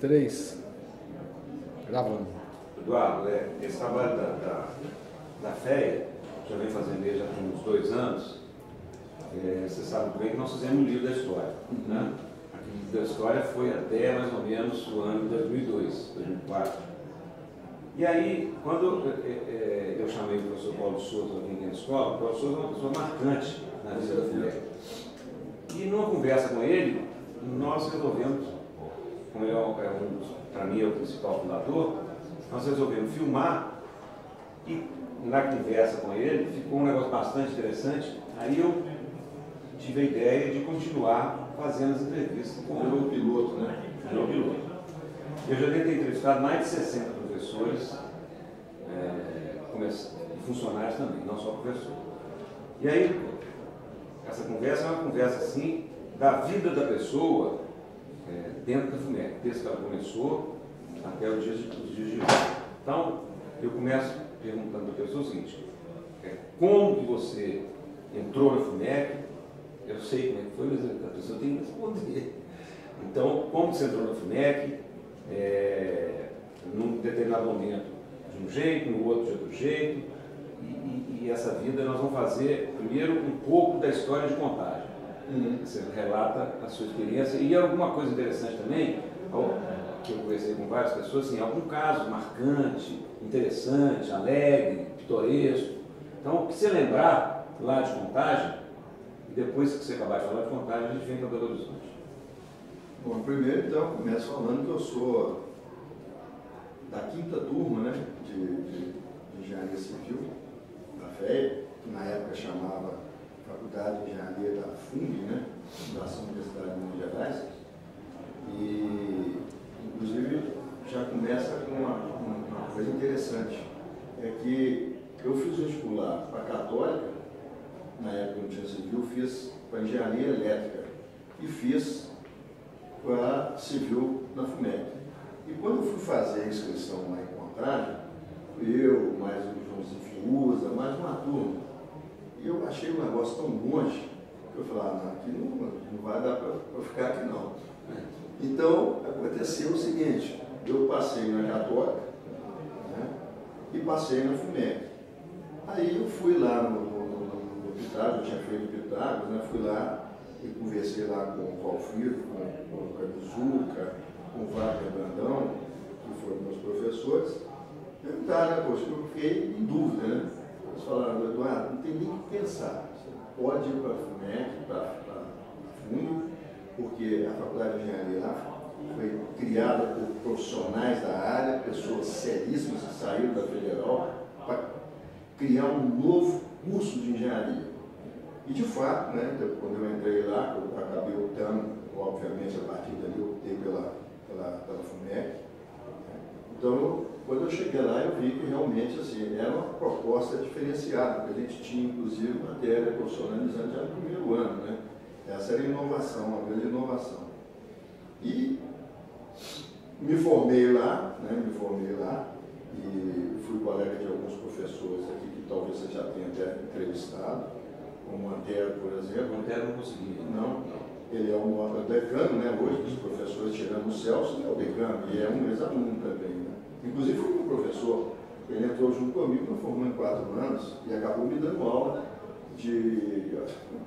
3. Gravando. Eduardo, esse trabalho da FEA, já vem fazendo ele já tem uns 2 anos. Você sabe muito bem que nós fizemos um livro da história. Né? Aquele livro da história foi até mais ou menos o ano de 2002, 2004. E aí, quando eu chamei o professor Paulo Souza para vir aqui na escola, o Paulo Souza é uma pessoa marcante na vida da FUMEC. E numa conversa com ele, nós resolvemos, como ele para mim é o principal fundador, nós resolvemos filmar e na conversa com ele ficou um negócio bastante interessante. Aí eu tive a ideia de continuar fazendo as entrevistas com o piloto, né? O piloto. Eu já tentei entrevistar mais de 60 professores e funcionários também, não só professores. E aí, essa conversa é uma conversa assim da vida da pessoa dentro da FUMEC, desde que ela começou até os dias de hoje. Então, eu começo perguntando para a pessoa o seguinte: como que você entrou na FUMEC? Eu sei como é que foi, mas a pessoa tem que responder. Então, como você entrou na FUMEC? Num determinado momento de um jeito, no outro de outro jeito, e essa vida nós vamos fazer primeiro um pouco da história de Contagem. Você relata a sua experiência e alguma coisa interessante também, que eu conversei com várias pessoas, assim, algum caso marcante, interessante, alegre, pitoresco. Então, o que você lembrar lá de Contagem, e depois que você acabar de falar de Contagem, a gente vem para Belo Horizonte. Bom, primeiro então, eu começo falando que eu sou da 5ª turma, né, de Engenharia Civil, da FEA, que na época chamava Faculdade de Engenharia da FUNG, né, Fundação Universidade de Minas Gerais, e inclusive já começa com uma coisa interessante, é que eu fiz vestibular para a Católica, na época não tinha civil, fiz para Engenharia Elétrica e fiz para Civil na FUMEC. E quando eu fui fazer a inscrição lá em Contagem, eu, mais o Joãozinho Fiuza, mais uma turma, e eu achei o negócio tão longe, que eu falei, não, aqui não vai dar para ficar aqui não. Então, aconteceu o seguinte, eu passei na Católica, né, e passei na FUMEC. Aí eu fui lá no Pitágoras, eu tinha feito Pitágoras, né, fui lá e conversei lá com o Valfrido, com o Cabuzuca, com o Wagner Brandão, que foram meus professores. Perguntaram, né, poxa, eu fiquei em dúvida, né? Eles falaram, Eduardo, não tem nem o que pensar. Você pode ir para a FUMEC, para a FUNG, porque a Faculdade de Engenharia lá foi criada por profissionais da área, pessoas seríssimas que saíram da Federal, para criar um novo curso de engenharia. E de fato, né, quando eu entrei lá, eu acabei optando, obviamente a partir dali eu optei pela FUMEC. Então, quando eu cheguei lá, eu vi que realmente assim, era uma proposta diferenciada, porque a gente tinha inclusive matéria profissionalizante já no primeiro ano, né? Essa era a inovação, uma grande inovação. E me formei lá, e fui colega de alguns professores aqui que talvez você já tenha até entrevistado, como o Antero, por exemplo. O Antero não conseguia. Não. Ele é um decano, né? Hoje, os professores tirando o Celso, ele é o decano, e é um ex-aluno também, né? Inclusive foi um professor, ele entrou junto comigo, me formou em 4 anos, e acabou me dando aula de,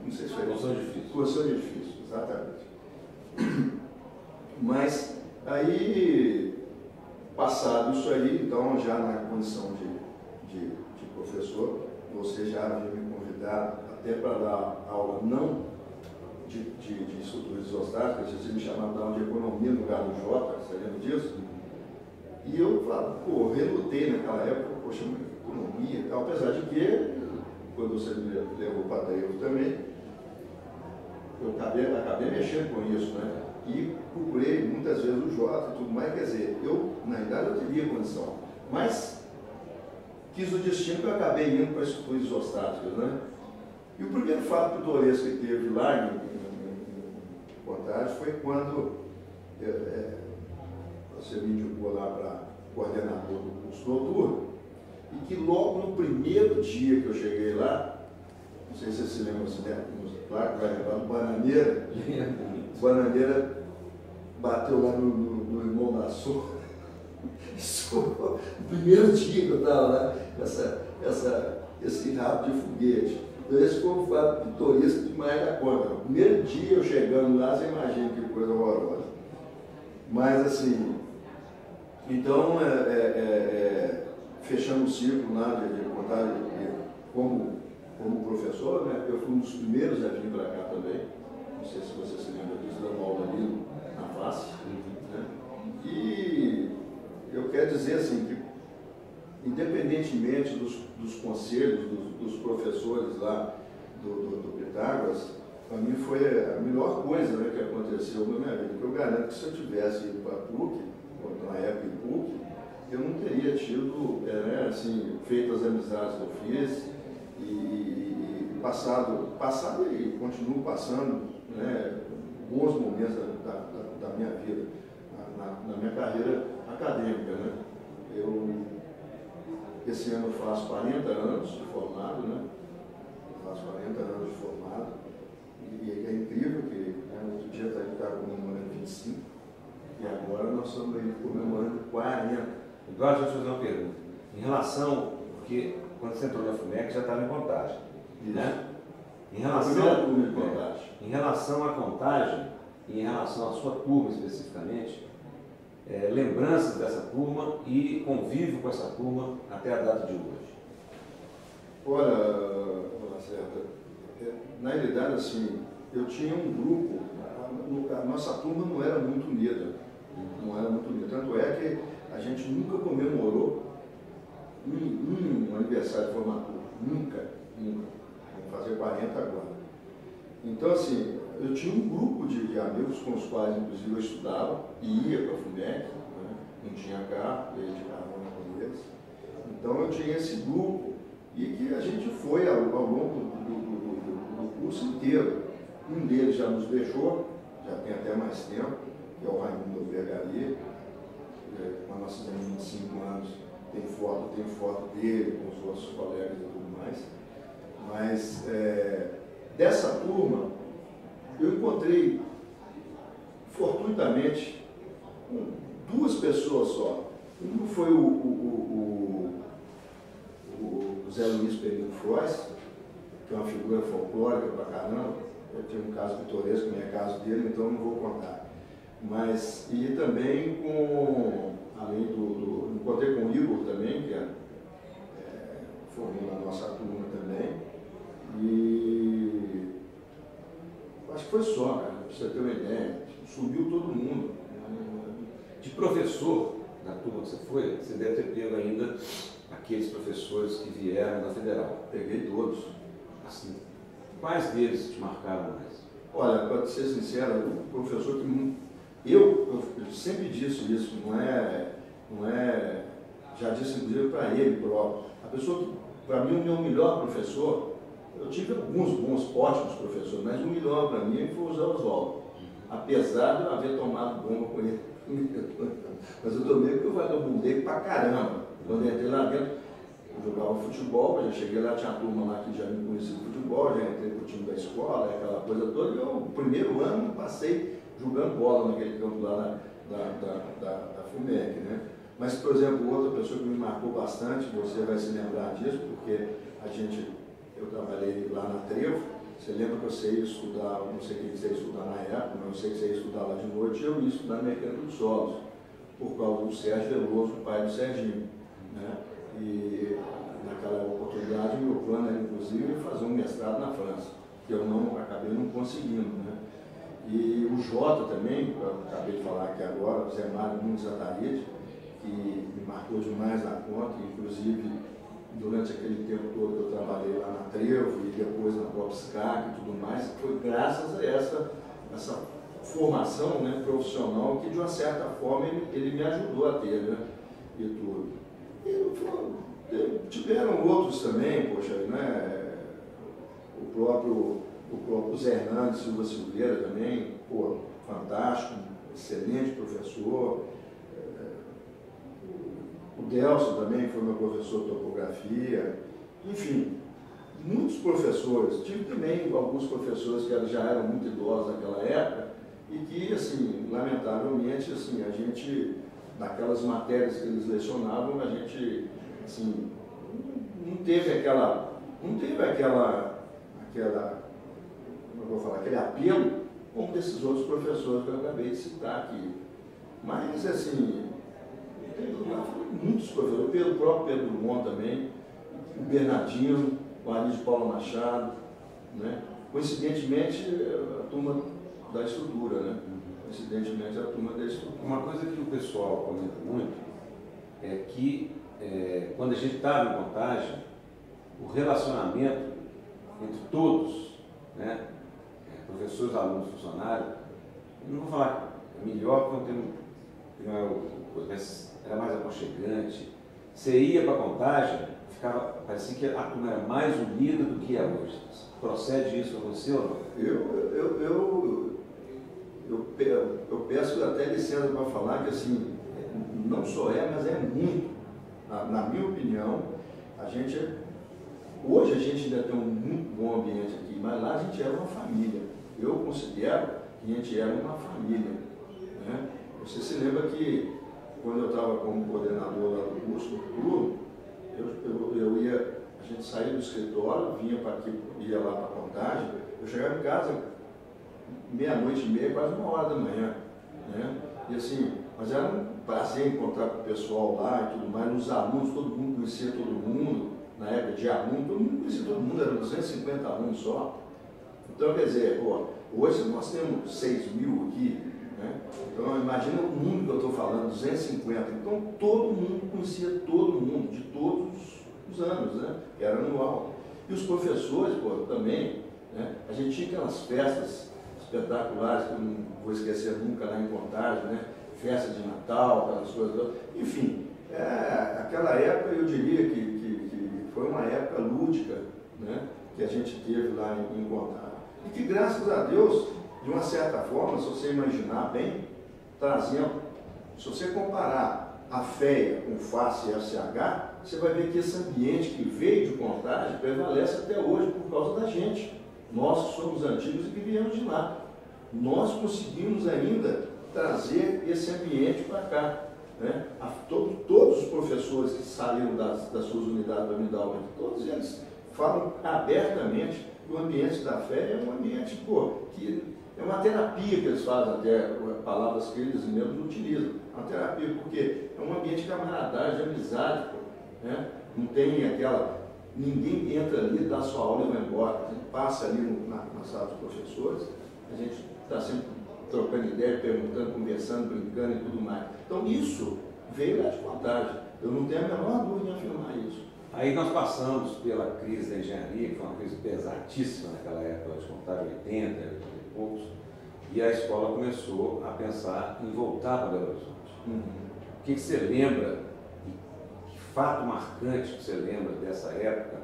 não sei se foi... Construção de edifício, exatamente. Mas, aí, passado isso aí, então, já na condição de professor, você já havia me convidado até para dar aula, não de estruturas isostáticas, você me chamava para dar aula de economia no lugar do Jota, você lembra disso? E eu relutei naquela época, poxa, economia e tal, apesar de que, quando você me levou para Deus também, eu acabei mexendo com isso, né? E procurei muitas vezes o Jota e tudo mais, quer dizer, eu, na verdade, eu teria condição, mas quis o destino que eu acabei indo para estruturas isostáticas, né? E o primeiro fato pitoresco que teve lá em Contagem foi quando você me indicou lá para coordenador do curso noturno, e que logo no primeiro dia que eu cheguei lá, não sei se você se lembra, claro que vai lembrar, do Bananeira. O Bananeira bateu lá no do irmão da Sor. O primeiro dia que eu estava lá, esse rabo de foguete. Então, esse foi um fato pitoresco demais da conta. O primeiro dia eu chegando lá, você imagina que coisa horrorosa. Mas, assim, então, fechamos o ciclo lá de contar como professor, né? Eu fui um dos primeiros a vir para cá também. Não sei se você se lembra disso, dando aula ali na face. Né? E eu quero dizer assim que, independentemente dos conselhos dos professores lá do Pitágoras, para mim foi a melhor coisa, né, que aconteceu na minha vida. Porque eu garanto que se eu tivesse ido para a PUC, ou na época em PUC, eu não teria tido, assim, feito as amizades que eu fiz e passado e continuo passando, né, bons momentos da minha vida, na minha carreira acadêmica, né. Esse ano eu faço 40 anos de formado, né? Eu faço 40 anos de formado e é incrível que, né, outro dia está comemorando 25 e agora nós estamos aí comemorando 40. Eduardo, deixa eu fazer uma pergunta. Em relação, porque quando você entrou na FUMEC já estava em Contagem, né? Em relação à Contagem e em relação à sua turma especificamente, lembranças dessa turma e convívio com essa turma até a data de hoje. Olha, Lacerda, na realidade, assim, eu tinha um grupo, a nossa turma não era muito unida, tanto é que a gente nunca comemorou um aniversário de formatura, nunca, vamos fazer 40 agora. Então, assim, eu tinha um grupo de amigos com os quais, inclusive, eu estudava e ia para a FUMEC, né? Não tinha carro, eu ia de carona com eles. Então, eu tinha esse grupo e que a gente foi ao longo do curso inteiro. Um deles já nos deixou, já tem até mais tempo, que é o Raimundo Vergaria, quando nós fizemos 25 anos, tem foto dele com os outros colegas e tudo mais. Mas, dessa turma, eu encontrei, fortuitamente, duas pessoas só. Um foi o Zé Luiz Pereira Frois, que é uma figura folclórica pra caramba. Eu tenho um caso pitoresco, não é caso dele, então eu não vou contar. Mas, e também encontrei com o Igor também, que formou na nossa turma também. E acho que foi só, cara, pra você ter uma ideia. Subiu todo mundo. De professor, na turma que você foi, você deve ter pego ainda aqueles professores que vieram da Federal. Peguei todos. Assim, quais deles te marcaram mais? Olha, para ser sincero, o professor que... Eu sempre disse isso, não é... Já disse inclusive para ele próprio. A pessoa que, para mim, o meu melhor professor, eu tive alguns bons, ótimos professores, mas o melhor para mim foi o Zé Oswaldo. Apesar de eu haver tomado bomba com ele. Mas eu tomei porque eu vagabundei pra caramba. Quando eu entrei lá dentro, eu jogava futebol, eu já cheguei lá, tinha a turma lá que já me conhecia de futebol, já entrei pro time da escola, aquela coisa toda, e eu, no primeiro ano, passei jogando bola naquele campo lá da FUMEC, né? Mas, por exemplo, outra pessoa que me marcou bastante, você vai se lembrar disso, porque eu trabalhei lá na Trevo. Você lembra que você ia estudar, não sei o que você ia estudar na época, mas eu sei que você ia estudar lá de noite, e eu ia estudar mecânica dos solos, por causa do Sérgio Veloso, o pai do Serginho, né? E naquela oportunidade, o meu plano era, inclusive, fazer um mestrado na França, que eu acabei não conseguindo, né? E o Jota também, eu acabei de falar aqui agora, o Zé Mário Nunes Ataride, que me marcou demais na conta, inclusive durante aquele tempo todo que eu trabalhei lá na Trevo e depois na própria SCAC e tudo mais, foi graças a essa formação, né, profissional que, de uma certa forma, ele me ajudou a ter, né, e tudo. E tiveram outros também, poxa, né, o próprio Zé Hernando Silva Silveira também, pô, fantástico, excelente professor. O Delcio também foi meu professor de topografia. Enfim, muitos professores. Tive também alguns professores que já eram muito idosos naquela época e que, assim, lamentavelmente, assim, a gente, naquelas matérias que eles lecionavam, a gente, assim, não teve aquela, como eu vou falar, aquele apelo como desses outros professores que eu acabei de citar aqui. Mas, assim, tem muitos professores, o próprio Pedro Drummond também, o Bernardino, o Ari de Paula Machado, né? Coincidentemente, a turma da estrutura, né? Coincidentemente, a turma da estrutura. Uma coisa que o pessoal comenta muito é que, quando a gente estava em Contagem, o relacionamento entre todos, né? Professores, alunos, funcionários, eu não vou falar melhor, porque não é mas era mais aconchegante. Você ia para a Contagem, parecia que a turma era mais unida do que é hoje. Procede isso para você ou não? Eu peço até licença para falar que, assim, não só mas é muito. Na minha opinião, hoje a gente ainda tem um muito bom ambiente aqui, mas lá a gente era uma família. Eu considero que a gente era uma família, né? Você se lembra que, quando eu estava como coordenador lá do curso do turno, a gente saía do escritório, vinha para aqui, ia lá para a Contagem, eu chegava em casa meia-noite e meia, quase 1h da manhã, né? E assim, mas era um prazer encontrar com o pessoal lá e tudo mais, os alunos, todo mundo conhecia todo mundo, na época de aluno, todo mundo conhecia todo mundo, eram 250 alunos só. Então, quer dizer, hoje nós temos 6.000 aqui, né? Então, imagina o mundo que eu estou falando, 250. Então, todo mundo conhecia todo mundo, de todos os anos, né? Que era anual. E os professores, também, né? A gente tinha aquelas festas espetaculares, que eu não vou esquecer nunca lá em Contagem, né? Festa de Natal, aquelas coisas. Enfim, aquela época eu diria que foi uma época lúdica, né? Que a gente teve lá em Contagem. E que, graças a Deus, de uma certa forma, se você imaginar bem, trazendo, se você comparar a FEA com FACE e FCH, você vai ver que esse ambiente que veio de Contagem prevalece até hoje por causa da gente. Nós que somos antigos e que viemos de lá. Nós conseguimos ainda trazer esse ambiente para cá, né? Todos os professores que saíram das suas unidades para me dar aula, todos eles falam abertamente que o ambiente da FEA é um ambiente, que é uma terapia que eles fazem, até palavras que eles mesmos utilizam. Uma terapia, porque é um ambiente de camaradagem, de amizade, né? Não tem ninguém entra ali, dá sua aula e vai embora. A gente passa ali na sala dos professores, a gente está sempre trocando ideia, perguntando, conversando, brincando e tudo mais. Então isso veio lá de Contagem. Eu não tenho a menor dúvida em afirmar isso. Aí nós passamos pela crise da engenharia, que foi uma crise pesadíssima naquela época, de Contagem 80 e poucos, e a escola começou a pensar em voltar para Belo Horizonte. O que você lembra, que fato marcante que você lembra dessa época,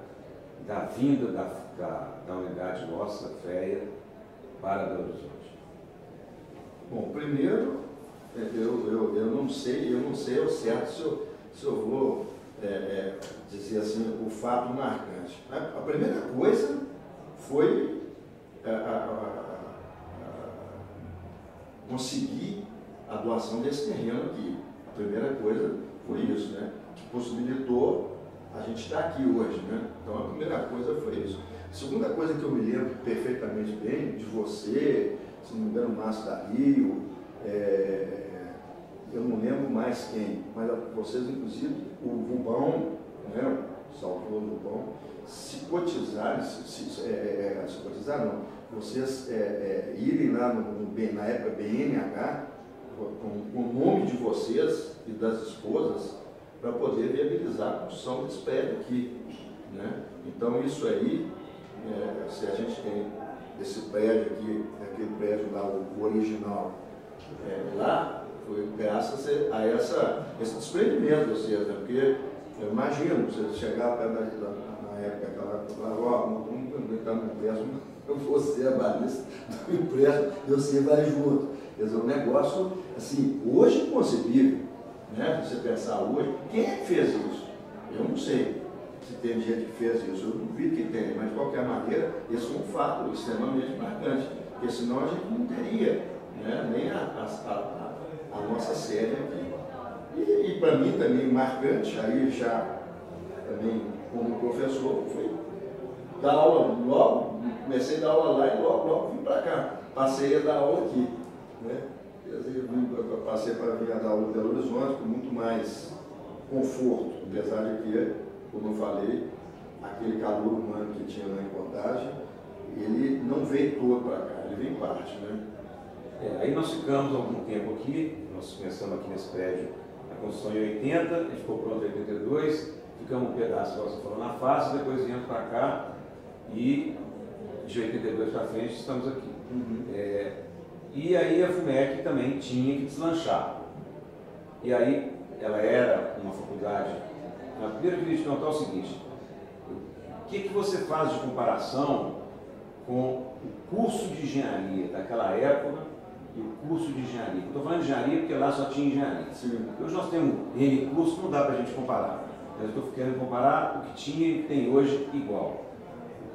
da vinda da unidade nossa, FEA, para Belo Horizonte? Bom, primeiro, eu não sei ao certo se eu vou dizer assim, o fato marcante. A primeira coisa foi conseguir a doação desse terreno aqui. A primeira coisa foi isso, né? Que possibilitou a gente estar aqui hoje, né? Então a primeira coisa foi isso. A segunda coisa que eu me lembro perfeitamente bem de você, se não me engano, Márcio da Rio, eu não lembro mais quem, mas vocês, inclusive, o Rubão, né, o saudoso Rubão, se cotizarem, se cotizar não, vocês irem lá na época BNH, com o nome de vocês e das esposas, para poder viabilizar a construção desse prédio aqui, né? Então isso aí, se a gente tem esse prédio aqui, aquele prédio lá, o original, lá, foi graças a esse desprendimento de vocês, né? Porque eu imagino, você chegar na época, vamos entrar no empréstimo, você é a balista do empréstimo, e você vai junto. Quer dizer, um negócio, assim, hoje inconcebível, né? Se você pensar hoje, quem é que fez isso? Eu não sei se tem gente que fez isso, eu duvido que tenha, mas de qualquer maneira, esse foi um fato extremamente marcante, porque senão a gente não teria né? Nem a nossa sede aqui. E para mim também marcante, aí já também como professor, foi dar aula logo, comecei a dar aula lá e logo vim para cá. Passei a dar aula aqui, né? Passei para vir a dar aula em Belo Horizonte com muito mais conforto, apesar de que, como eu falei, aquele calor humano que tinha lá em Contagem, ele não veio todo para cá, ele veio em parte, né? Aí nós ficamos algum tempo aqui, nós começamos aqui nesse prédio a construção em 80, a gente ficou pronto em 82, ficamos um pedaço, você falou, na face, depois viemos para cá e de 82 para frente estamos aqui. E aí a FUMEC também tinha que deslanchar. E aí ela era uma faculdade. Primeiro eu queria te perguntar o seguinte: o que você faz de comparação com o curso de engenharia daquela época e o curso de engenharia? Estou falando de engenharia porque lá só tinha engenharia. Sim. Hoje nós temos N curso, não dá para a gente comparar. Mas eu estou querendo comparar o que tinha e tem hoje igual.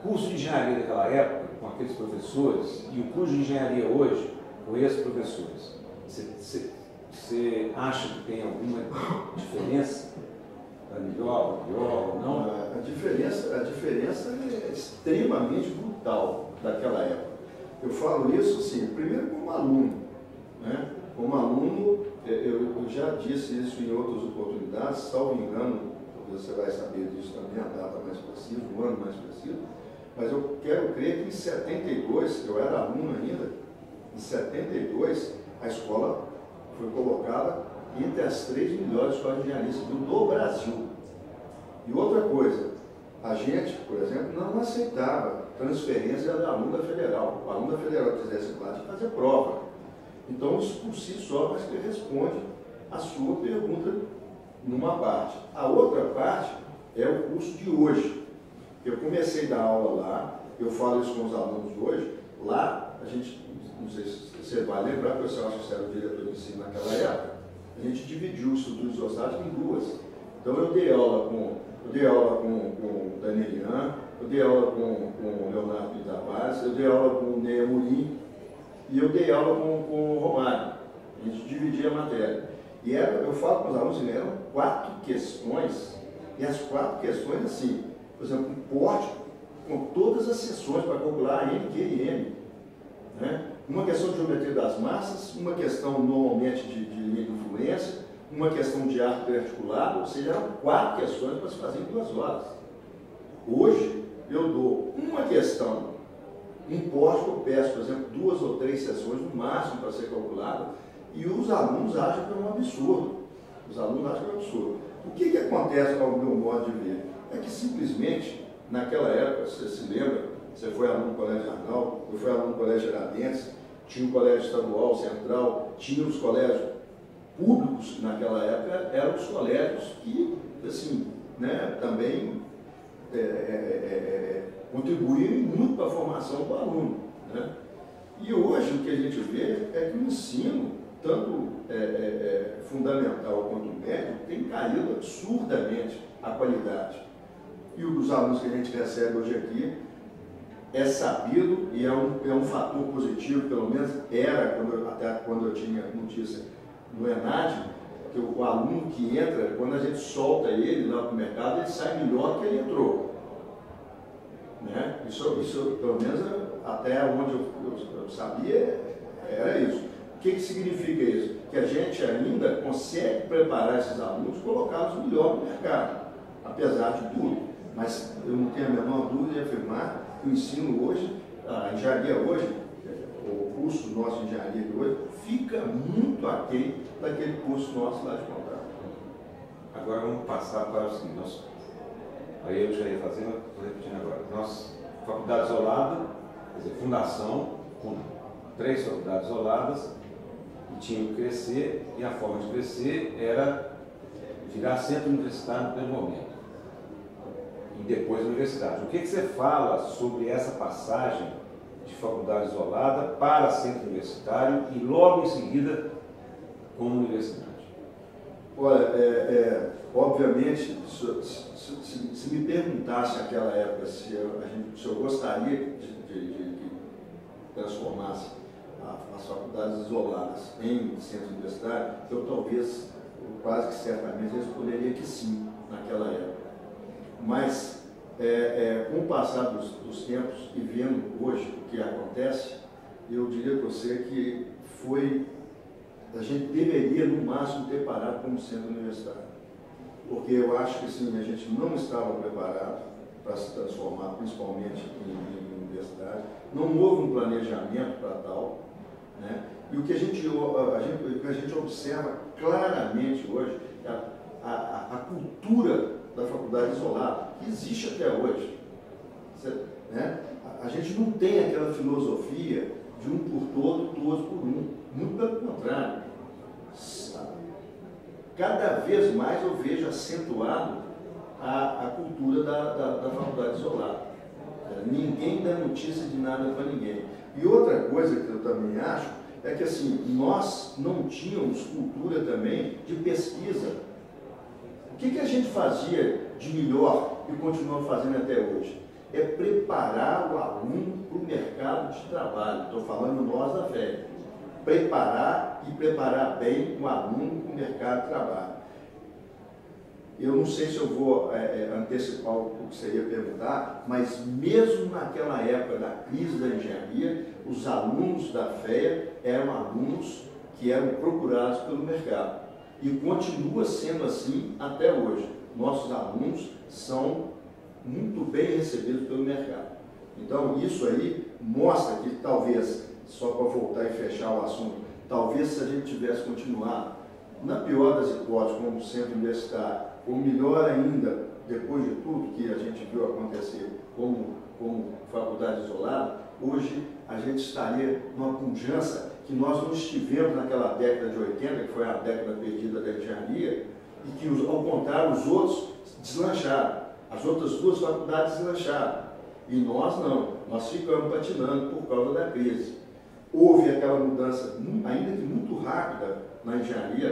O curso de engenharia daquela época, com aqueles professores, e o curso de engenharia hoje, com esses professores, você acha que tem alguma diferença? Melhor, pior, não? A diferença é extremamente brutal daquela época. Eu falo isso, assim, primeiro como aluno, né? Como aluno, eu já disse isso em outras oportunidades, salvo engano, você vai saber disso também, a data mais precisa, o ano mais preciso, mas eu quero crer que em 72, eu era aluno ainda, em 72, a escola foi colocada entre as 3 melhores escolas de engenharia civil do Brasil. E outra coisa, a gente, por exemplo, não aceitava transferência da aluno da federal. O aluno da federal que quisesse ir lá tinha que fazer prova. Então, isso por si só, mas que responde a sua pergunta numa parte. A outra parte é o curso de hoje. Eu comecei a dar aula lá, eu falo isso com os alunos hoje. Lá, a gente, não sei se você vai lembrar, porque você acha que você era o diretor de ensino naquela época, a gente dividiu o estudo de isostática em 2. Então, eu dei aula com o Danilian, eu dei aula com o Leonardo de Tavares, eu dei aula com o Ney Amorim e eu dei aula com o Romário. A gente dividia a matéria. E eu falo com os alunos, eram 4 questões, e as 4 questões, assim, por exemplo, um pórtico com todas as seções para calcular N, Q e M. Né? Uma questão de geometria das massas, uma questão normalmente de linha de influência, uma questão de arco articulado, ou seja, eram 4 questões para se fazer em 2 horas. Hoje, eu dou uma questão, um pórtico, eu peço, por exemplo, 2 ou 3 sessões no máximo para ser calculado, e os alunos acham que é um absurdo. Os alunos acham que é um absurdo. O que acontece ao meu modo de ver? É que simplesmente, naquela época, você se lembra, você foi aluno do Colégio Arnaldo, eu fui aluno do Colégio Tiradentes, tinha o Colégio Estadual, Central, tinha os colégios públicos naquela época, eram os colégios que, assim, né, também contribuíram muito para a formação do aluno. Né? E hoje o que a gente vê é que o ensino, tanto fundamental quanto médio, tem caído absurdamente a qualidade. E os alunos que a gente recebe hoje aqui é sabido e é um fator positivo, pelo menos era, até quando eu tinha notícia no ENAD, que o aluno que entra, quando a gente solta ele lá para o mercado, ele sai melhor do que ele entrou. Né? Isso, pelo menos, até onde eu sabia, era isso. O que significa isso? Que a gente ainda consegue preparar esses alunos e colocá-los melhor no mercado, apesar de tudo. Mas eu não tenho a menor dúvida de afirmar que o ensino hoje, a engenharia hoje, o curso nosso de engenharia de hoje, fica muito aquém daquele curso nosso lá de Contagem. Agora vamos passar para o seguinte, aí eu já ia fazendo, estou repetindo agora. Nossa faculdade isolada, quer dizer, fundação, com 3 faculdades isoladas, e tinha que crescer, e a forma de crescer era virar centro universitário no primeiro momento. E depois a universidade. O que você fala sobre essa passagem de faculdade isolada para centro universitário e logo em seguida como universidade? Olha, obviamente, se me perguntasse naquela época se eu gostaria de transformasse as as faculdades isoladas em centro universitário, eu talvez, quase que certamente, responderia que sim, naquela época. Mas, com o passar dos tempos e vendo hoje o que acontece, eu diria para você que a gente deveria, no máximo, ter parado como centro universitário. Porque eu acho que, sim, a gente não estava preparado para se transformar, principalmente em universidade. Não houve um planejamento para tal, né? E o que a gente observa claramente hoje é a cultura da faculdade isolada, que existe até hoje. Né? A gente não tem aquela filosofia de um por todo, todos por um. Muito pelo contrário. Cada vez mais eu vejo acentuado a cultura da faculdade isolada. Ninguém dá notícia de nada para ninguém. E outra coisa que eu também acho é que, assim, nós não tínhamos cultura também de pesquisa. O que a gente fazia de melhor e continua fazendo até hoje? É preparar o aluno para o mercado de trabalho. Estou falando nós da FEA. Preparar e preparar bem o aluno para o mercado de trabalho. Eu não sei se eu vou antecipar o que você ia perguntar, mas mesmo naquela época da crise da engenharia, os alunos da FEA eram alunos que eram procurados pelo mercado. E continua sendo assim até hoje. Nossos alunos são muito bem recebidos pelo mercado. Então, isso aí mostra que talvez, só para voltar e fechar o assunto, talvez se a gente tivesse continuado, na pior das hipóteses, como centro universitário, ou melhor ainda, depois de tudo que a gente viu acontecer como faculdade isolada, hoje a gente estaria numa pujança que nós não estivemos naquela década de 80, que foi a década perdida da engenharia, e que, ao contrário, os outros deslancharam. As outras duas faculdades deslancharam. E nós não. Nós ficamos patinando por causa da crise. Houve aquela mudança, ainda que muito rápida, na engenharia,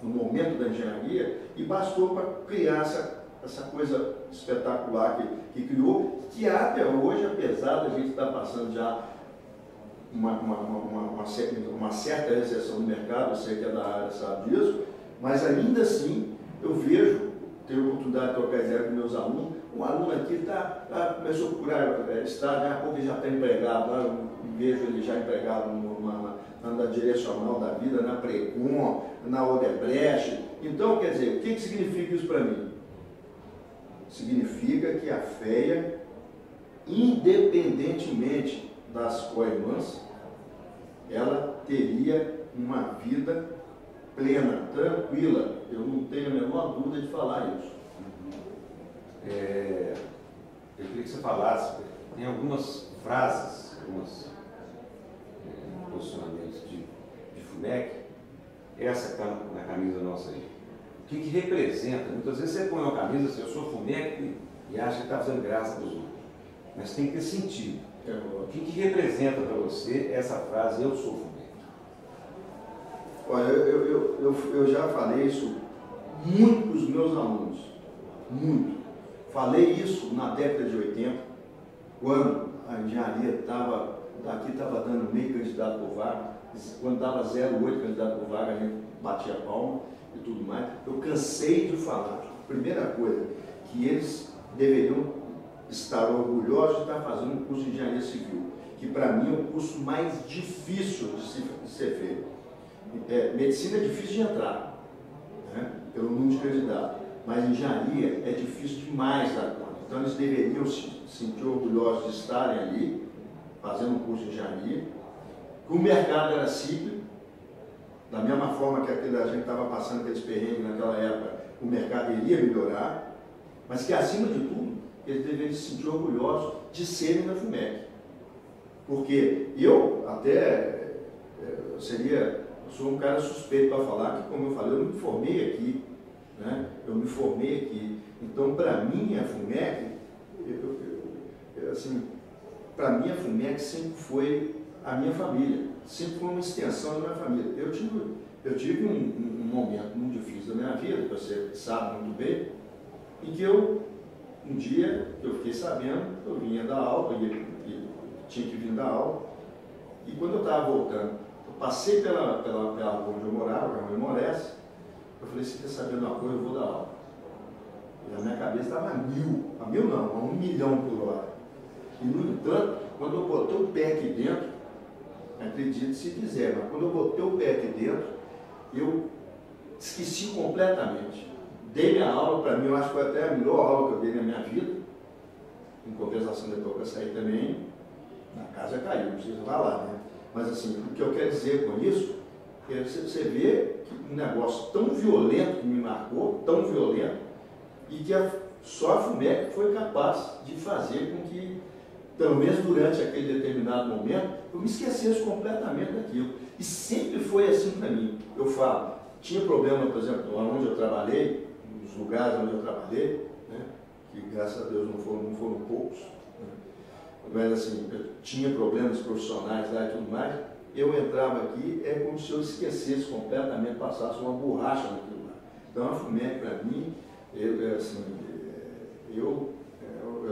no momento da engenharia, e bastou para criar essa coisa espetacular que criou, que até hoje, apesar da gente estar passando já uma certa recessão no mercado, você que é da área sabe disso, mas ainda assim eu tenho a oportunidade de trocar ideia com meus alunos, um aluno aqui começou a procurar estágio, daqui a pouco ele já está empregado, eu vejo ele já empregado na direcional da vida, na Precon, na Odebrecht. Então, quer dizer, o que significa isso para mim? Significa que a FEA, independentemente das coirmãs, ela teria uma vida plena, tranquila. Eu não tenho a menor dúvida de falar isso. Eu queria que você falasse, tem algumas frases, alguns posicionamentos de FUMEC, essa que está na camisa nossa aí. O que representa? Muitas vezes você põe uma camisa assim, eu sou FUMEC e acha que está fazendo graça para os outros. Mas tem que ter sentido. O que representa para você essa frase, eu sou FUMEC? Olha, eu já falei isso muito para os meus alunos. Muito. Falei isso na década de 80, quando a engenharia estava dando meio candidato por vaga, quando dava 0,8 candidato por vaga, a gente batia a palma e tudo mais. Eu cansei de falar, primeira coisa, que eles deveriam estar orgulhosos de estar fazendo um curso de engenharia civil, que para mim é o curso mais difícil de ser feito. Medicina é difícil de entrar, né, pelo número de candidatos, mas engenharia é difícil demais da conta. Então eles deveriam se sentir orgulhosos de estarem ali, fazendo um curso de engenharia, que o mercado era cíclico, da mesma forma que a gente estava passando aqueles perrengues naquela época, o mercado iria melhorar, mas que acima de tudo, eles deveriam se sentir orgulhosos de serem da FUMEC. Porque eu até sou um cara suspeito para falar que, como eu falei, eu me formei aqui, né? Eu me formei aqui. Então, para mim, a FUMEC, para mim a FUMEC sempre foi a minha família, sempre foi uma extensão da minha família. Eu tive um momento muito difícil da minha vida, que você sabe muito bem, em que um dia eu fiquei sabendo, eu vinha dar aula, e tinha que vir dar aula, E quando eu estava voltando, eu passei pela rua onde eu morava, que é onde eu morasse, eu falei, se quer saber de uma coisa, eu vou dar aula. E a minha cabeça estava a 1000 não, a 1 milhão por hora. E no entanto, quando eu botei o pé aqui dentro, acredite se quiser, mas quando eu botei o pé aqui dentro, eu esqueci completamente. Dei minha aula, para mim, eu acho que foi até a melhor aula que eu dei na minha vida. Em compensação, depois que eu saí também, na casa caiu, não precisa falar, né? Mas assim, o que eu quero dizer com isso, é você vê que um negócio tão violento que me marcou, tão violento, e que só a FUMEC foi capaz de fazer com que, pelo menos durante aquele determinado momento, eu me esquecesse completamente daquilo. E sempre foi assim para mim. Eu falo, tinha problema, por exemplo, onde eu trabalhei, nos lugares onde eu trabalhei, né, que graças a Deus não foram poucos, né, mas assim, eu tinha problemas profissionais lá e tudo mais, eu entrava aqui, é como se eu esquecesse completamente, passasse uma borracha naquilo lá. Então a FUMEC para mim, eu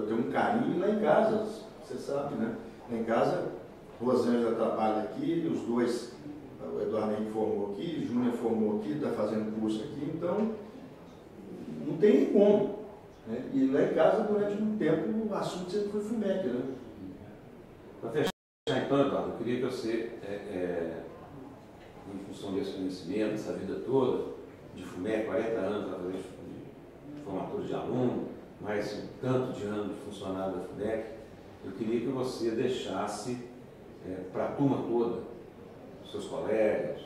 tenho um carinho lá em casa, você sabe, né? Lá em casa, Rosângela trabalha aqui, os dois, o Eduardo Henrique formou aqui, o Júnior formou aqui, está fazendo curso aqui, então não tem nem como. Né? E lá em casa, durante um tempo, o assunto sempre foi FUMEC, né? Para fechar então, Eduardo, eu queria que você, em função desse conhecimento, essa vida toda, de FUMEC, 40 anos, através de formatura de aluno, mais um tanto de anos de funcionário da FUMEC, eu queria que você deixasse para a turma toda, os seus colegas,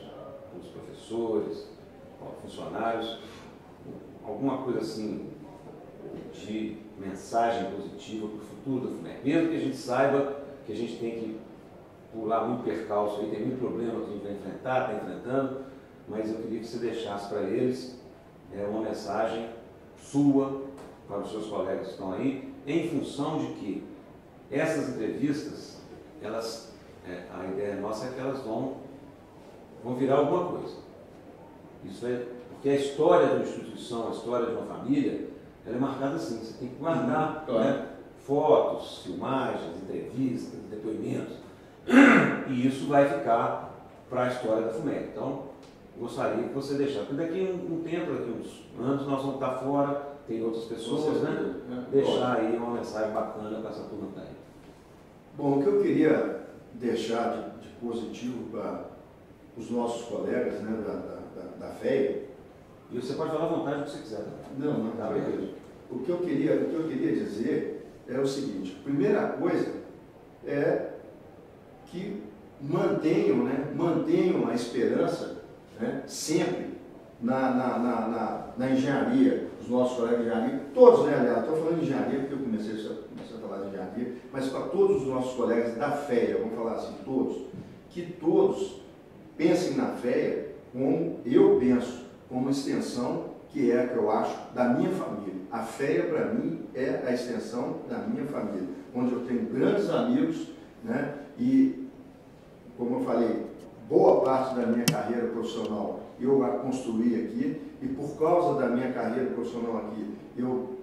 os professores, funcionários, alguma coisa assim de mensagem positiva para o futuro da FUMEC. Mesmo que a gente saiba que a gente tem que pular muito percalço aí, tem muito problema que a gente vai enfrentar, está enfrentando, mas eu queria que você deixasse para eles uma mensagem sua, para os seus colegas que estão aí, em função de que essas entrevistas, elas, a ideia nossa é que elas vão virar alguma coisa. Isso é porque a história de uma instituição, a história de uma família, ela é marcada assim, você tem que guardar, né, fotos, filmagens, entrevistas, depoimentos, e isso vai ficar para a história da FUMEC. Então, gostaria que você deixasse, porque daqui um tempo, daqui uns anos, nós vamos estar fora, tem outras pessoas, né? Deixar aí uma mensagem bacana para essa turma que está aí. Bom, o que eu queria deixar de positivo para os nossos colegas, né, da FEA. E você pode falar à vontade o que você quiser. Não, tá bem. O que eu queria dizer é o seguinte: a primeira coisa é que mantenham a esperança, né, sempre na engenharia, os nossos colegas de engenharia, todos, né, aliás, estou falando de engenharia porque eu comecei a falar de engenharia, mas para todos os nossos colegas da FEA, vamos falar assim, que todos pensem na FEA como eu penso, como uma extensão que eu acho, da minha família. A FEA, para mim, é a extensão da minha família, onde eu tenho grandes amigos, né, e, como eu falei, boa parte da minha carreira profissional eu a construí aqui, e por causa da minha carreira profissional aqui, eu,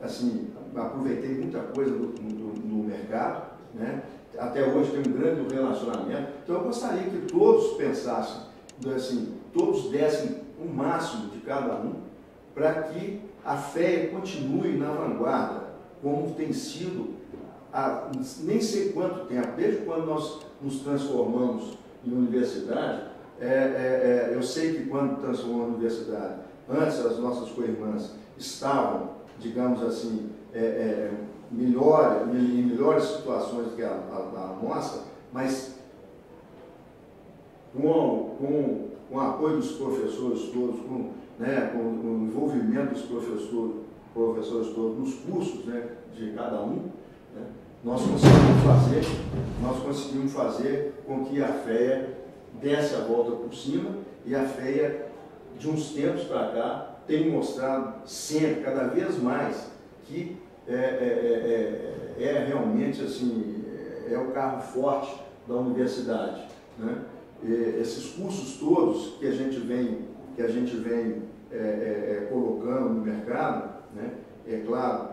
assim, aproveitei muita coisa no mercado, né? Até hoje tem um grande relacionamento. Então eu gostaria que todos pensassem, assim, todos dessem o máximo de cada um, para que a FEA continue na vanguarda, como tem sido há nem sei quanto tempo, desde quando nós nos transformamos em universidade. Eu sei que quando transformou a universidade, antes as nossas co-irmãs estavam, digamos assim, em melhores situações do que a nossa, mas com o apoio dos professores todos, com o envolvimento dos professores todos nos cursos, né, de cada um, né, nós conseguimos fazer com que a FEA desse a volta por cima, e a FEA, de uns tempos para cá, tem mostrado sempre, cada vez mais, que realmente assim, é o carro forte da universidade, né? Esses cursos todos que a gente vem colocando no mercado, né? É claro,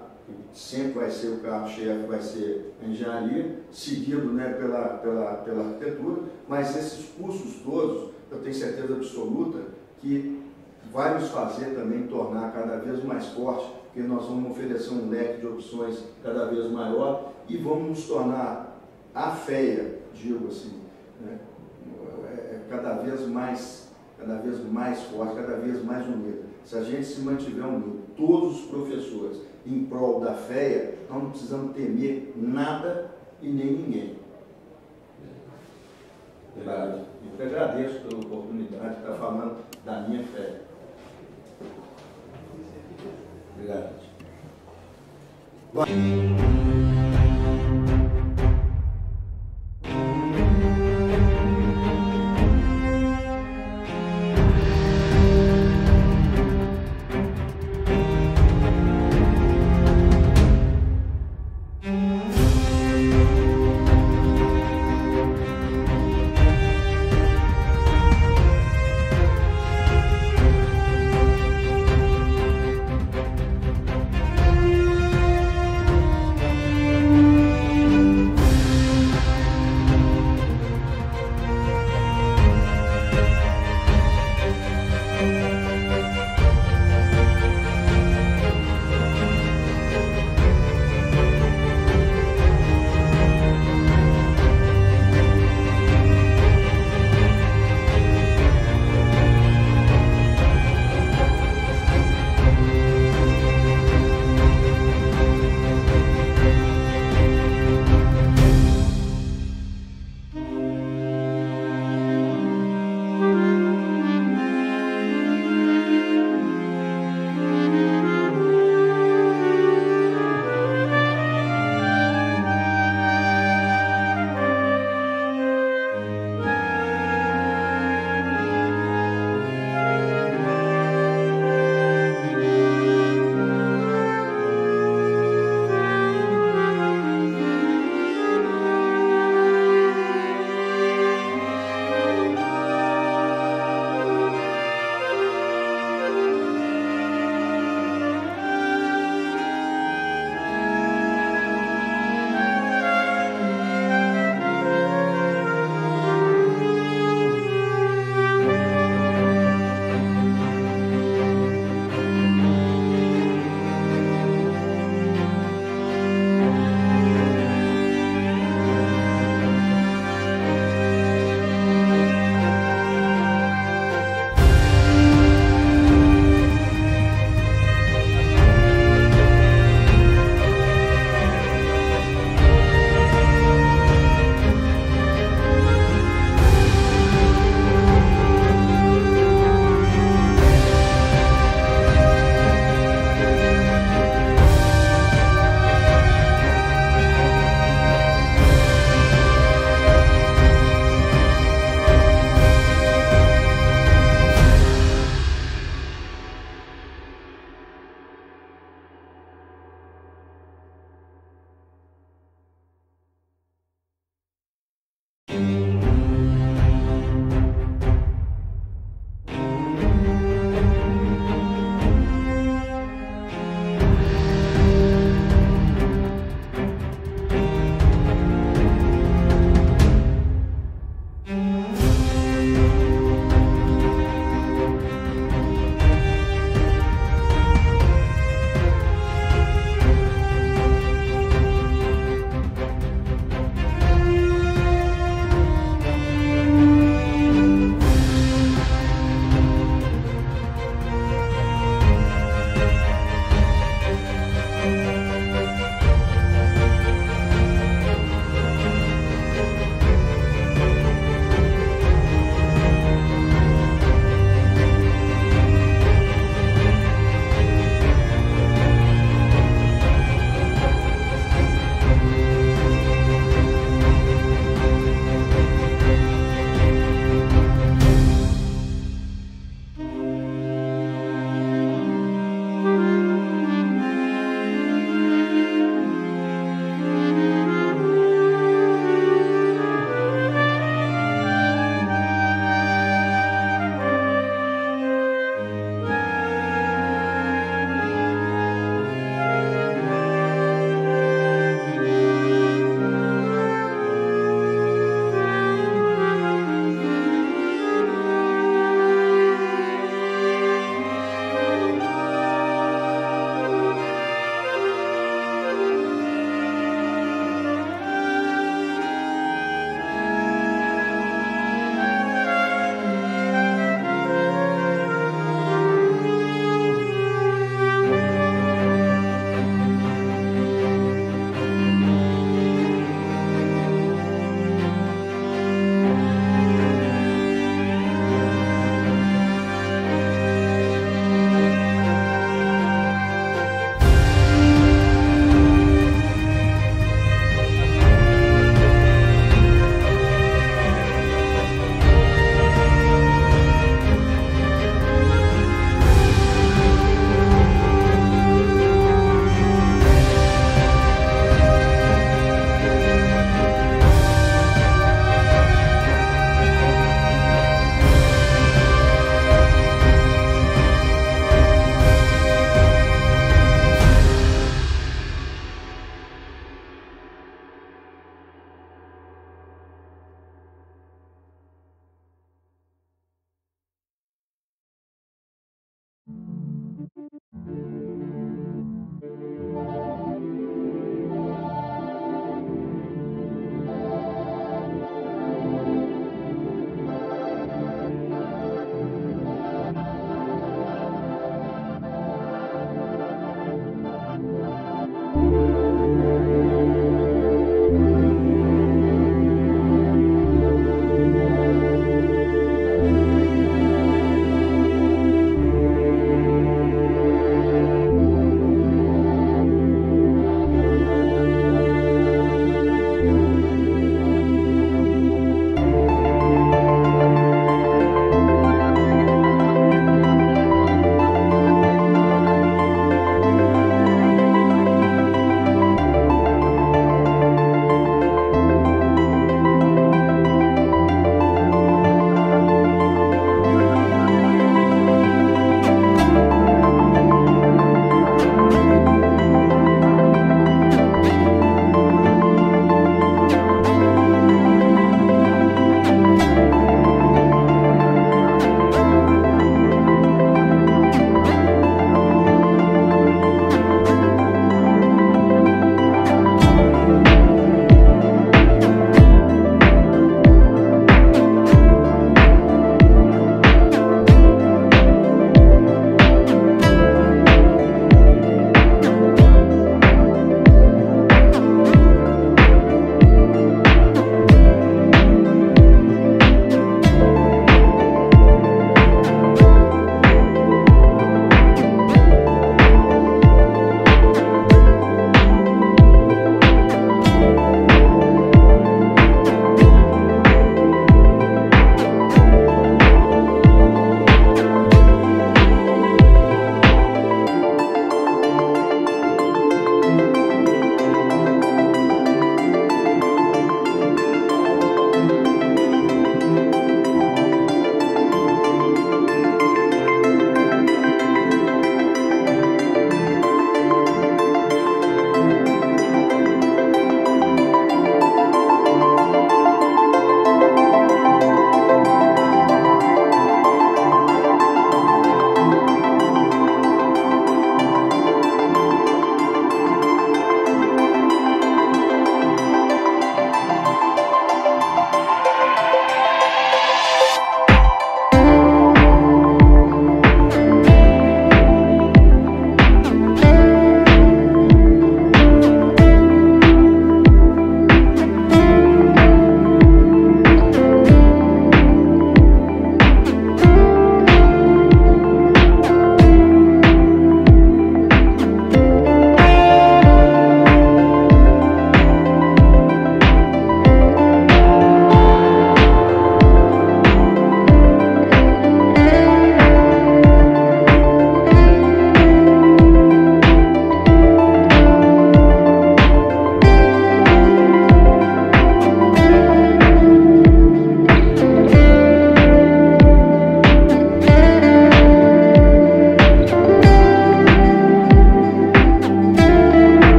sempre vai ser o carro-chefe, vai ser a engenharia, seguido, né, pela arquitetura, mas esses cursos todos, eu tenho certeza absoluta que vai nos fazer também tornar cada vez mais forte, porque nós vamos oferecer um leque de opções cada vez maior e vamos nos tornar a FEA, digo assim, né, cada vez mais forte, cada vez mais unida. Se a gente se mantiver unido, todos os professores, em prol da FEA, nós não precisamos temer nada e nem ninguém. Verdade. Eu que agradeço pela oportunidade de estar falando da minha FEA. Obrigado.